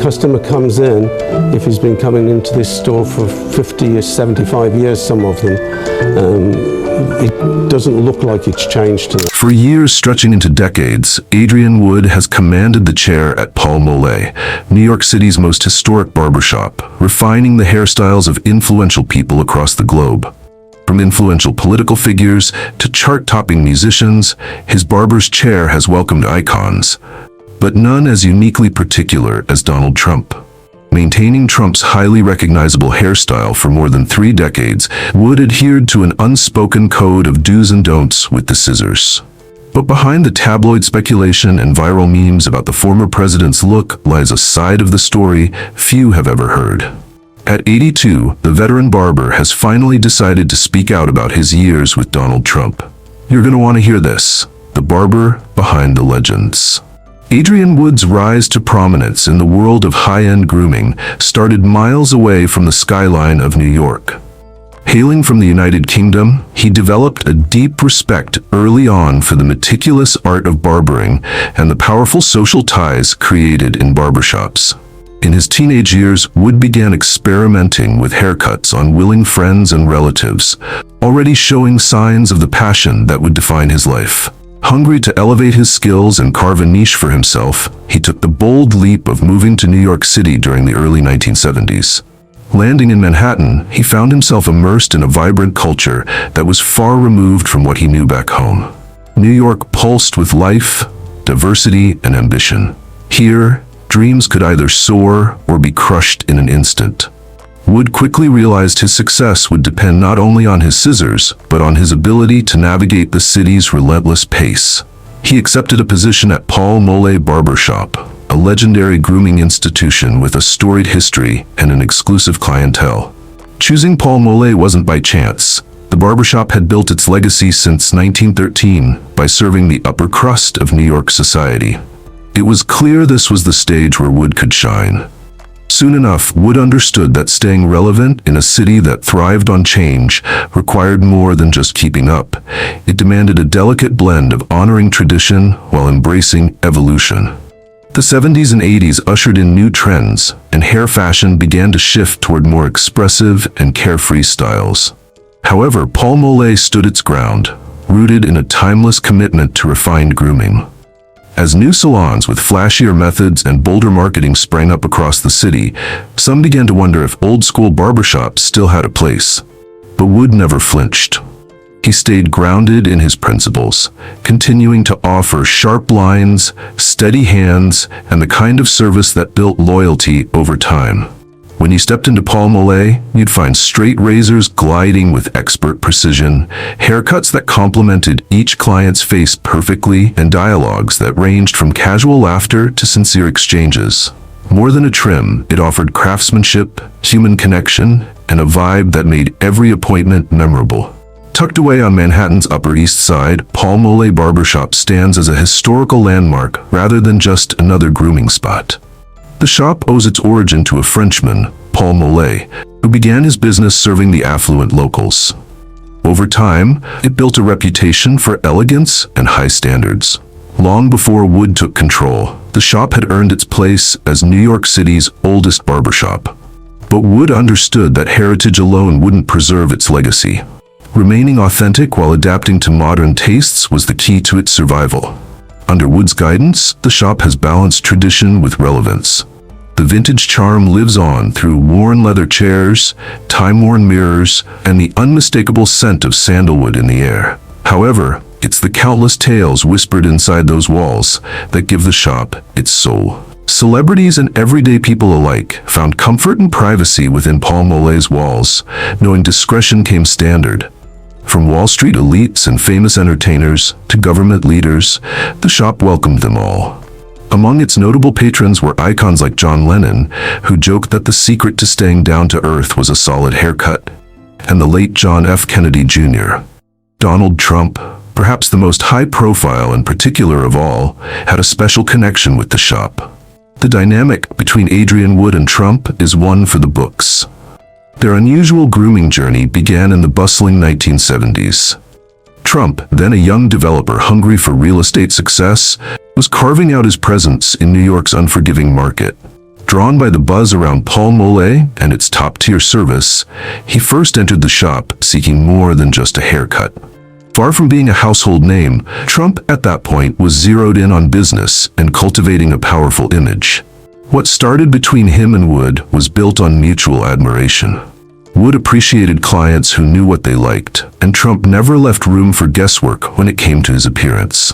customer comes in, if he's been coming into this store for 50 or 75 years, some of them, it doesn't look like it's changed to them. For years stretching into decades, Adrian Wood has commanded the chair at Paul Molé, New York City's most historic barbershop, refining the hairstyles of influential people across the globe. From influential political figures to chart-topping musicians, his barber's chair has welcomed icons, but none as uniquely particular as Donald Trump. Maintaining Trump's highly recognizable hairstyle for more than 3 decades, Wood adhered to an unspoken code of do's and don'ts with the scissors. But behind the tabloid speculation and viral memes about the former president's look lies a side of the story few have ever heard. At 82, the veteran barber has finally decided to speak out about his years with Donald Trump. You're going to want to hear this. The barber behind the legends. Adrian Wood's rise to prominence in the world of high-end grooming started miles away from the skyline of New York. Hailing from the United Kingdom, he developed a deep respect early on for the meticulous art of barbering and the powerful social ties created in barbershops. In his teenage years, Wood began experimenting with haircuts on willing friends and relatives, already showing signs of the passion that would define his life. Hungry to elevate his skills and carve a niche for himself, he took the bold leap of moving to New York City during the early 1970s. Landing in Manhattan, he found himself immersed in a vibrant culture that was far removed from what he knew back home. New York pulsed with life, diversity, and ambition. Here, dreams could either soar or be crushed in an instant. Wood quickly realized his success would depend not only on his scissors, but on his ability to navigate the city's relentless pace. He accepted a position at Paul Molé Barbershop, a legendary grooming institution with a storied history and an exclusive clientele. Choosing Paul Molé wasn't by chance. The barbershop had built its legacy since 1913 by serving the upper crust of New York society. It was clear this was the stage where Wood could shine. Soon enough, Wood understood that staying relevant in a city that thrived on change required more than just keeping up. It demanded a delicate blend of honoring tradition while embracing evolution. The 70s and 80s ushered in new trends, and hair fashion began to shift toward more expressive and carefree styles. However, Paul Molé stood its ground, rooted in a timeless commitment to refined grooming. As new salons with flashier methods and bolder marketing sprang up across the city, some began to wonder if old-school barbershops still had a place. But Wood never flinched. He stayed grounded in his principles, continuing to offer sharp lines, steady hands, and the kind of service that built loyalty over time. When you stepped into Paul Molé, you'd find straight razors gliding with expert precision, haircuts that complemented each client's face perfectly, and dialogues that ranged from casual laughter to sincere exchanges. More than a trim, it offered craftsmanship, human connection, and a vibe that made every appointment memorable. Tucked away on Manhattan's Upper East Side, Paul Molé Barbershop stands as a historical landmark rather than just another grooming spot. The shop owes its origin to a Frenchman, Paul Molé, who began his business serving the affluent locals. Over time, it built a reputation for elegance and high standards. Long before Wood took control, the shop had earned its place as New York City's oldest barbershop. But Wood understood that heritage alone wouldn't preserve its legacy. Remaining authentic while adapting to modern tastes was the key to its survival. Under Wood's guidance, the shop has balanced tradition with relevance. The vintage charm lives on through worn leather chairs, time-worn mirrors, and the unmistakable scent of sandalwood in the air. However, it's the countless tales whispered inside those walls that give the shop its soul. Celebrities and everyday people alike found comfort and privacy within Paul Molé's walls, knowing discretion came standard. From Wall Street elites and famous entertainers to government leaders, the shop welcomed them all. Among its notable patrons were icons like John Lennon, who joked that the secret to staying down to earth was a solid haircut, and the late John F. Kennedy Jr. Donald Trump, perhaps the most high-profile and particular of all, had a special connection with the shop. The dynamic between Adrian Wood and Trump is one for the books. Their unusual grooming journey began in the bustling 1970s. Trump, then a young developer hungry for real estate success, was carving out his presence in New York's unforgiving market. Drawn by the buzz around Paul Molé and its top-tier service, he first entered the shop seeking more than just a haircut. Far from being a household name, Trump at that point was zeroed in on business and cultivating a powerful image. What started between him and Wood was built on mutual admiration. Wood appreciated clients who knew what they liked, and Trump never left room for guesswork when it came to his appearance.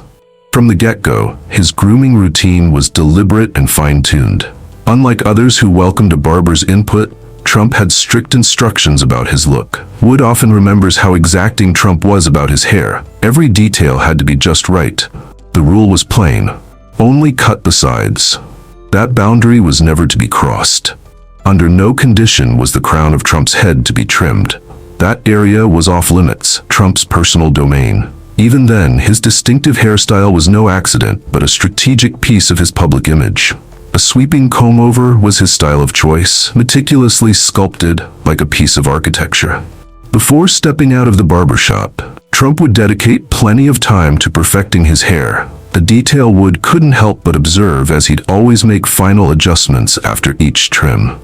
From the get-go, his grooming routine was deliberate and fine-tuned. Unlike others who welcomed a barber's input, Trump had strict instructions about his look. Wood often remembers how exacting Trump was about his hair. Every detail had to be just right. The rule was plain: only cut the sides. That boundary was never to be crossed. Under no condition was the crown of Trump's head to be trimmed. That area was off limits, Trump's personal domain. Even then, his distinctive hairstyle was no accident, but a strategic piece of his public image. A sweeping comb-over was his style of choice, meticulously sculpted like a piece of architecture. Before stepping out of the barbershop, Trump would dedicate plenty of time to perfecting his hair, a detail Wood couldn't help but observe, as he'd always make final adjustments after each trim.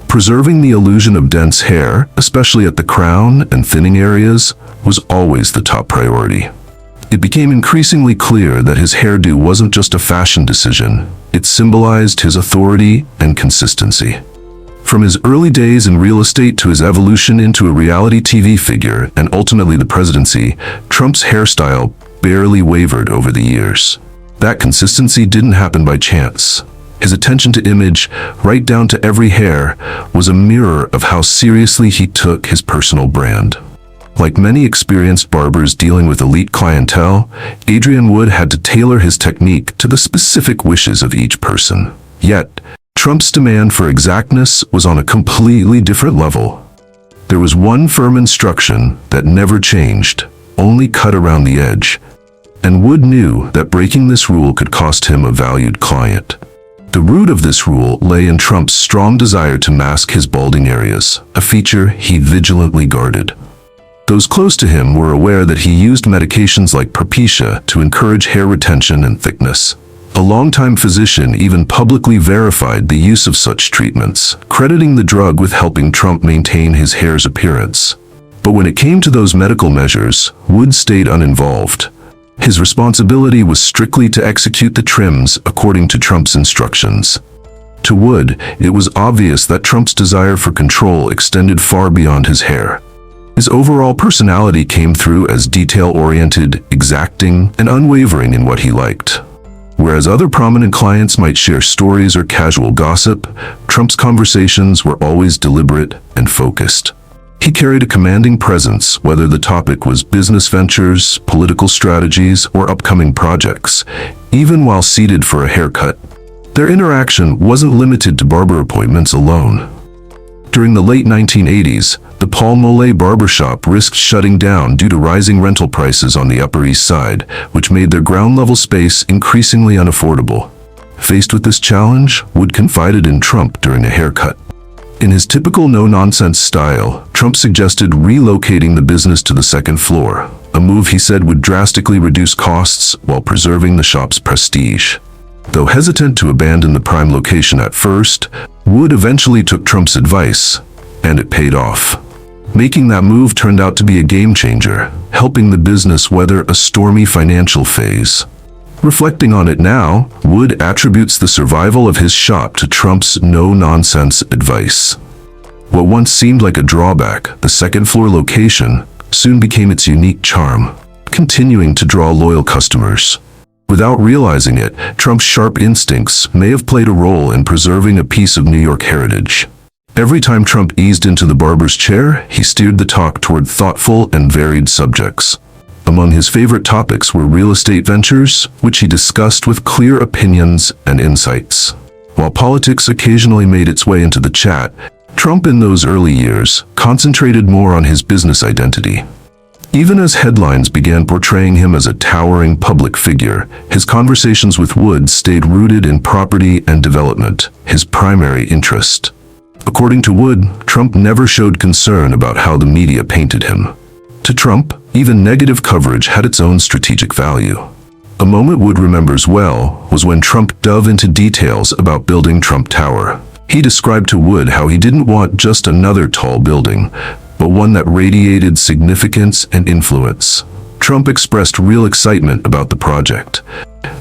Preserving the illusion of dense hair, especially at the crown and thinning areas, was always the top priority. It became increasingly clear that his hairdo wasn't just a fashion decision. It symbolized his authority and consistency. From his early days in real estate to his evolution into a reality TV figure and ultimately the presidency, Trump's hairstyle barely wavered over the years. That consistency didn't happen by chance. His attention to image, right down to every hair, was a mirror of how seriously he took his personal brand. Like many experienced barbers dealing with elite clientele, Adrian Wood had to tailor his technique to the specific wishes of each person. Yet, Trump's demand for exactness was on a completely different level. There was one firm instruction that never changed: only cut around the edge. And Wood knew that breaking this rule could cost him a valued client. The root of this rule lay in Trump's strong desire to mask his balding areas, a feature he vigilantly guarded. Those close to him were aware that he used medications like Propecia to encourage hair retention and thickness. A longtime physician even publicly verified the use of such treatments, crediting the drug with helping Trump maintain his hair's appearance. But when it came to those medical measures, Wood stayed uninvolved. His responsibility was strictly to execute the trims according to Trump's instructions. To Wood, it was obvious that Trump's desire for control extended far beyond his hair. His overall personality came through as detail-oriented, exacting, and unwavering in what he liked. Whereas other prominent clients might share stories or casual gossip, Trump's conversations were always deliberate and focused. He carried a commanding presence, whether the topic was business ventures, political strategies, or upcoming projects, even while seated for a haircut. Their interaction wasn't limited to barber appointments alone. During the late 1980s, the Paul Molé barbershop risked shutting down due to rising rental prices on the Upper East Side, which made their ground-level space increasingly unaffordable. Faced with this challenge, Wood confided in Trump during a haircut. In his typical no-nonsense style, Trump suggested relocating the business to the second floor, a move he said would drastically reduce costs while preserving the shop's prestige. Though hesitant to abandon the prime location at first, Wood eventually took Trump's advice, and it paid off. Making that move turned out to be a game-changer, helping the business weather a stormy financial phase. Reflecting on it now, Wood attributes the survival of his shop to Trump's no-nonsense advice. What once seemed like a drawback, the second-floor location, soon became its unique charm, continuing to draw loyal customers. Without realizing it, Trump's sharp instincts may have played a role in preserving a piece of New York heritage. Every time Trump eased into the barber's chair, he steered the talk toward thoughtful and varied subjects. Among his favorite topics were real estate ventures, which he discussed with clear opinions and insights. While politics occasionally made its way into the chat, Trump in those early years concentrated more on his business identity. Even as headlines began portraying him as a towering public figure, his conversations with Wood stayed rooted in property and development, his primary interest. According to Wood, Trump never showed concern about how the media painted him. To Trump, even negative coverage had its own strategic value. A moment Wood remembers well was when Trump dove into details about building Trump Tower. He described to Wood how he didn't want just another tall building, but one that radiated significance and influence. Trump expressed real excitement about the project,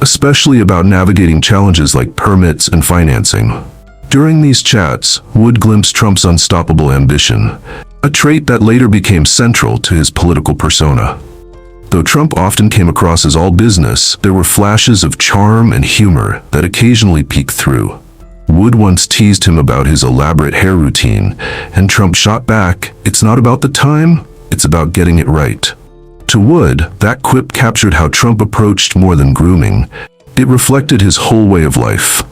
especially about navigating challenges like permits and financing. During these chats, Wood glimpsed Trump's unstoppable ambition, a trait that later became central to his political persona. Though Trump often came across as all business, there were flashes of charm and humor that occasionally peeked through. Wood once teased him about his elaborate hair routine, and Trump shot back, "It's not about the time, it's about getting it right." To Wood, that quip captured how Trump approached more than grooming. It reflected his whole way of life.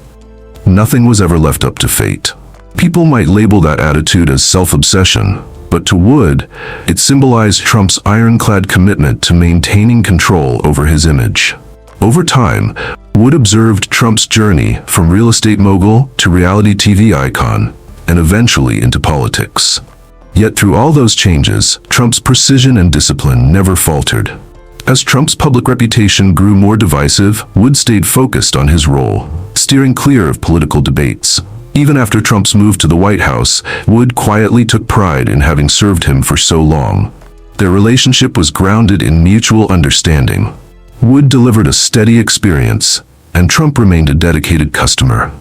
Nothing was ever left up to fate. People might label that attitude as self-obsession, but to Wood, it symbolized Trump's ironclad commitment to maintaining control over his image. Over time, Wood observed Trump's journey from real estate mogul to reality TV icon, and eventually into politics. Yet through all those changes, Trump's precision and discipline never faltered. As Trump's public reputation grew more divisive, Wood stayed focused on his role, steering clear of political debates. Even after Trump's move to the White House, Wood quietly took pride in having served him for so long. Their relationship was grounded in mutual understanding. Wood delivered a steady experience, and Trump remained a dedicated customer.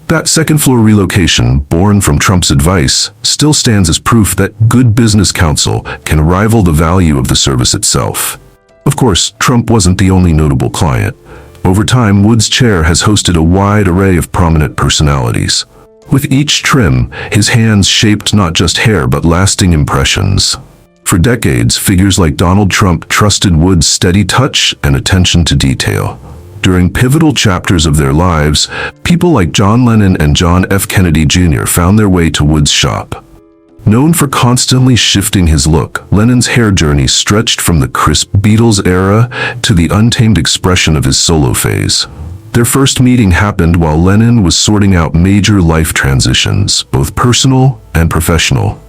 That second-floor relocation, born from Trump's advice, still stands as proof that good business counsel can rival the value of the service itself. Of course, Trump wasn't the only notable client. Over time, Wood's chair has hosted a wide array of prominent personalities. With each trim, his hands shaped not just hair but lasting impressions. For decades, figures like Donald Trump trusted Wood's steady touch and attention to detail. During pivotal chapters of their lives, people like John Lennon and John F. Kennedy Jr. found their way to Wood's shop. Known for constantly shifting his look, Lennon's hair journey stretched from the crisp Beatles era to the untamed expression of his solo phase. Their first meeting happened while Lennon was sorting out major life transitions, both personal and professional.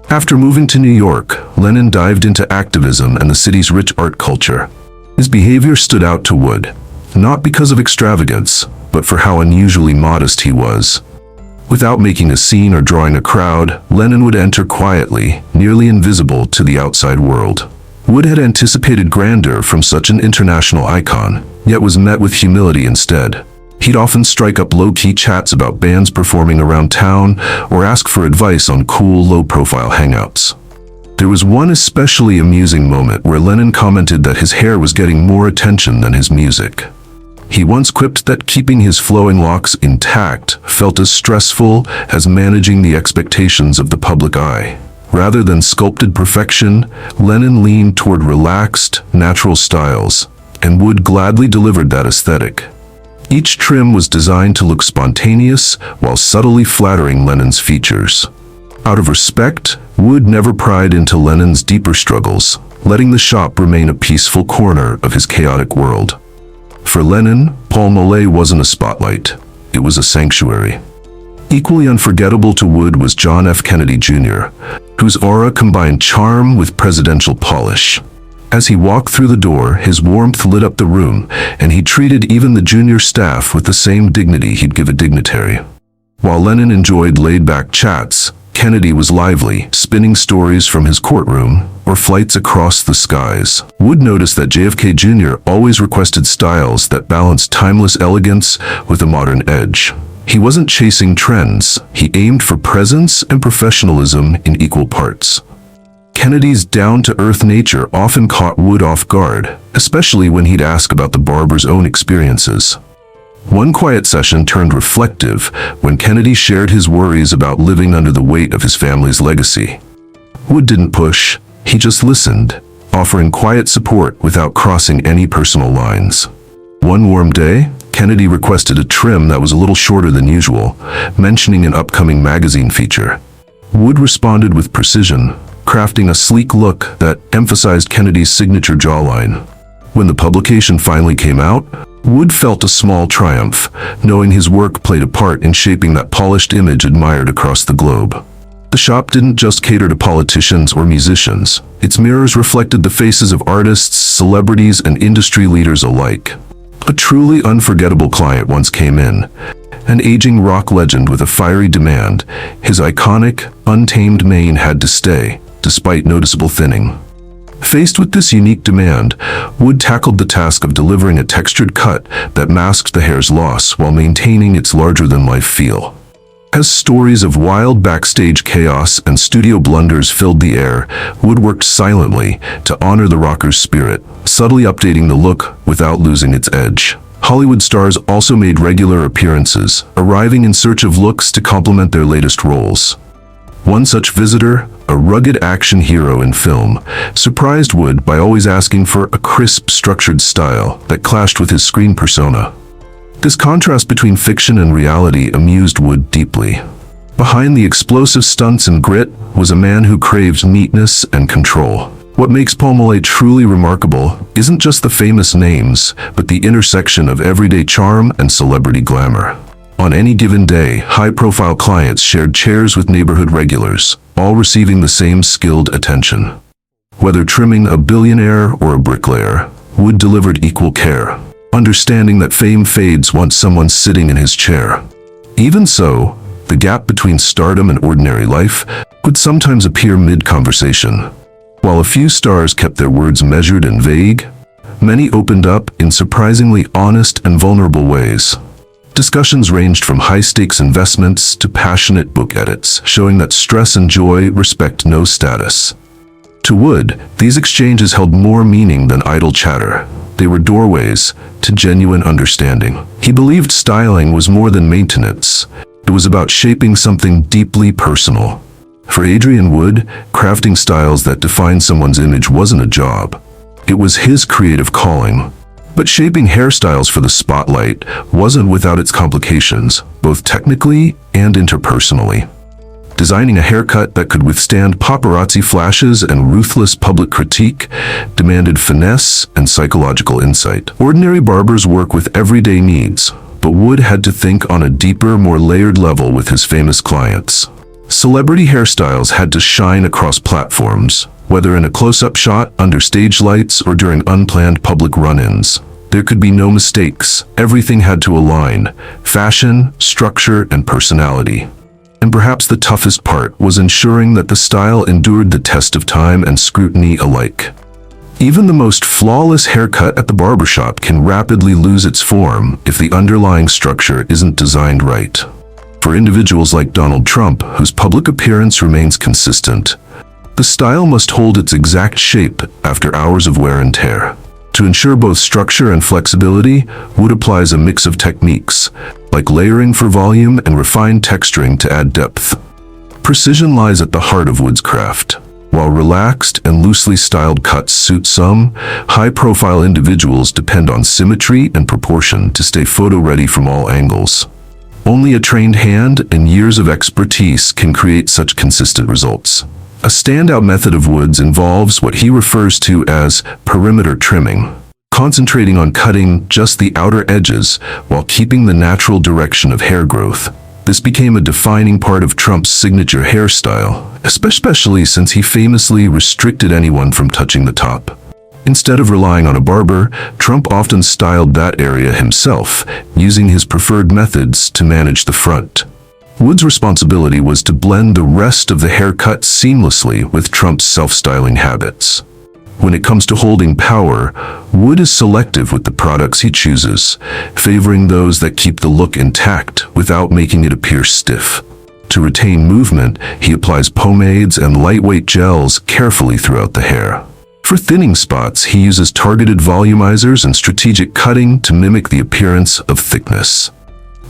After moving to New York, Lennon dived into activism and the city's rich art culture. His behavior stood out to Wood, not because of extravagance, but for how unusually modest he was. Without making a scene or drawing a crowd, Lennon would enter quietly, nearly invisible to the outside world. Wood had anticipated grandeur from such an international icon, yet was met with humility instead. He'd often strike up low-key chats about bands performing around town or ask for advice on cool, low-profile hangouts. There was one especially amusing moment where Lennon commented that his hair was getting more attention than his music. He once quipped that keeping his flowing locks intact felt as stressful as managing the expectations of the public eye. Rather than sculpted perfection, Lennon leaned toward relaxed, natural styles, and Wood gladly delivered that aesthetic. Each trim was designed to look spontaneous while subtly flattering Lennon's features. Out of respect, Wood never pried into Lennon's deeper struggles, letting the shop remain a peaceful corner of his chaotic world. For Lennon, Paul Molé wasn't a spotlight, it was a sanctuary. Equally unforgettable to Wood was John F. Kennedy Jr., whose aura combined charm with presidential polish. As he walked through the door, his warmth lit up the room, and he treated even the junior staff with the same dignity he'd give a dignitary. While Lennon enjoyed laid-back chats, Kennedy was lively, spinning stories from his courtroom or flights across the skies. Wood noticed that JFK Jr. always requested styles that balanced timeless elegance with a modern edge. He wasn't chasing trends, he aimed for presence and professionalism in equal parts. Kennedy's down-to-earth nature often caught Wood off guard, especially when he'd ask about the barber's own experiences. One quiet session turned reflective when Kennedy shared his worries about living under the weight of his family's legacy. Wood didn't push, he just listened, offering quiet support without crossing any personal lines. One warm day, Kennedy requested a trim that was a little shorter than usual, mentioning an upcoming magazine feature. Wood responded with precision, crafting a sleek look that emphasized Kennedy's signature jawline. When the publication finally came out, Wood felt a small triumph, knowing his work played a part in shaping that polished image admired across the globe. The shop didn't just cater to politicians or musicians. Its mirrors reflected the faces of artists, celebrities, and industry leaders alike. A truly unforgettable client once came in, An aging rock legend with a fiery demand, his iconic, untamed mane had to stay, despite noticeable thinning. Faced with this unique demand, Wood tackled the task of delivering a textured cut that masked the hair's loss while maintaining its larger-than-life feel. As stories of wild backstage chaos and studio blunders filled the air, Wood worked silently to honor the rocker's spirit, subtly updating the look without losing its edge. Hollywood stars also made regular appearances, arriving in search of looks to complement their latest roles. One such visitor, a rugged action hero in film, surprised Wood by always asking for a crisp, structured style that clashed with his screen persona. This contrast between fiction and reality amused Wood deeply. Behind the explosive stunts and grit was a man who craved neatness and control. What makes Paul Molé truly remarkable isn't just the famous names, but the intersection of everyday charm and celebrity glamour. On any given day, high-profile clients shared chairs with neighborhood regulars, all receiving the same skilled attention. Whether trimming a billionaire or a bricklayer, Wood delivered equal care, understanding that fame fades once someone's sitting in his chair. Even so, the gap between stardom and ordinary life would sometimes appear mid-conversation. While a few stars kept their words measured and vague, many opened up in surprisingly honest and vulnerable ways. Discussions ranged from high-stakes investments to passionate book edits, showing that stress and joy respect no status. To Wood, these exchanges held more meaning than idle chatter. They were doorways to genuine understanding. He believed styling was more than maintenance. It was about shaping something deeply personal. For Adrian Wood, crafting styles that defined someone's image wasn't a job. It was his creative calling. But shaping hairstyles for the spotlight wasn't without its complications, both technically and interpersonally. Designing a haircut that could withstand paparazzi flashes and ruthless public critique demanded finesse and psychological insight. Ordinary barbers work with everyday needs, but Wood had to think on a deeper, more layered level with his famous clients. Celebrity hairstyles had to shine across platforms, whether in a close-up shot, under stage lights, or during unplanned public run-ins. There could be no mistakes. Everything had to align: fashion, structure, and personality. And perhaps the toughest part was ensuring that the style endured the test of time and scrutiny alike. Even the most flawless haircut at the barbershop can rapidly lose its form if the underlying structure isn't designed right. For individuals like Donald Trump, whose public appearance remains consistent, the style must hold its exact shape after hours of wear and tear. To ensure both structure and flexibility, Wood applies a mix of techniques, like layering for volume and refined texturing to add depth. Precision lies at the heart of Wood's craft. While relaxed and loosely styled cuts suit some, high-profile individuals depend on symmetry and proportion to stay photo-ready from all angles. Only a trained hand and years of expertise can create such consistent results. A standout method of Wood's involves what he refers to as perimeter trimming, concentrating on cutting just the outer edges while keeping the natural direction of hair growth. This became a defining part of Trump's signature hairstyle, especially since he famously restricted anyone from touching the top. Instead of relying on a barber, Trump often styled that area himself, using his preferred methods to manage the front. Wood's responsibility was to blend the rest of the haircut seamlessly with Trump's self-styling habits. When it comes to holding power, Wood is selective with the products he chooses, favoring those that keep the look intact without making it appear stiff. To retain movement, he applies pomades and lightweight gels carefully throughout the hair. For thinning spots, he uses targeted volumizers and strategic cutting to mimic the appearance of thickness.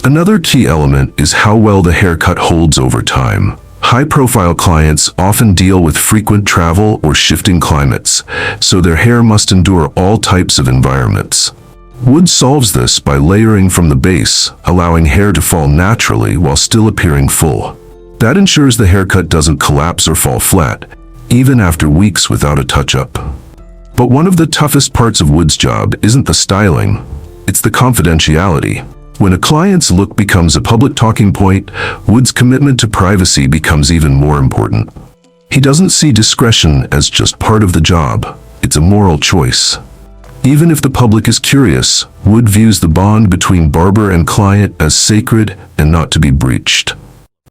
Another key element is how well the haircut holds over time. High-profile clients often deal with frequent travel or shifting climates, so their hair must endure all types of environments. Wood solves this by layering from the base, allowing hair to fall naturally while still appearing full. That ensures the haircut doesn't collapse or fall flat, even after weeks without a touch-up. But one of the toughest parts of Wood's job isn't the styling, it's the confidentiality. When a client's look becomes a public talking point, Wood's commitment to privacy becomes even more important. He doesn't see discretion as just part of the job, it's a moral choice. Even if the public is curious, Wood views the bond between barber and client as sacred and not to be breached.